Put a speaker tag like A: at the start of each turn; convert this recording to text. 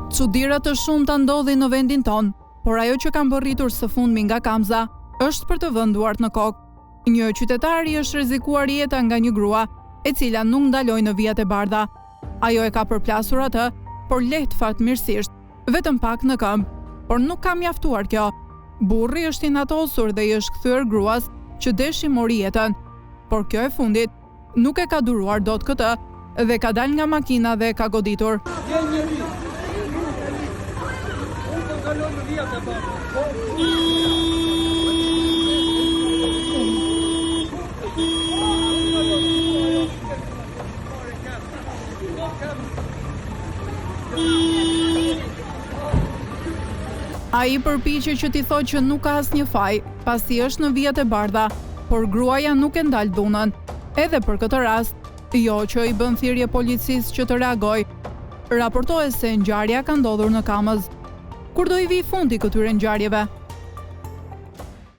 A: Çudira të shumta ndodhin në vendin ton, por ajo që kam bërritur së fundmi nga kamza është për të vënduar në kokë. Një qytetari është rrezikuar jeta nga një grua, e cila nuk ndaloi në vijat e bardha. Ajo e ka përplasur atë, por lehtë fatmirësisht, vetëm pak në këmbë, por nuk ka mjaftuar kjo. Burri është inatosur dhe i është kthyer gruas që deshi mori jetën, por kjo e fundit nuk e ka duruar dot këtë dhe ka dalë nga makina dhe ka goditur. Ai përpiqej që t'i thotë që nuk ka asnjë faj, pasi është në vijat e bardha, por gruaja nuk e ndal dhunën. Edhe për këtë rast, JOQ i bën thirrje policisë që të reagojë. Raportohet se ngjarja ka ndodhur në Kamëz. Kur do i vi fundi këtyre ngjarjeve?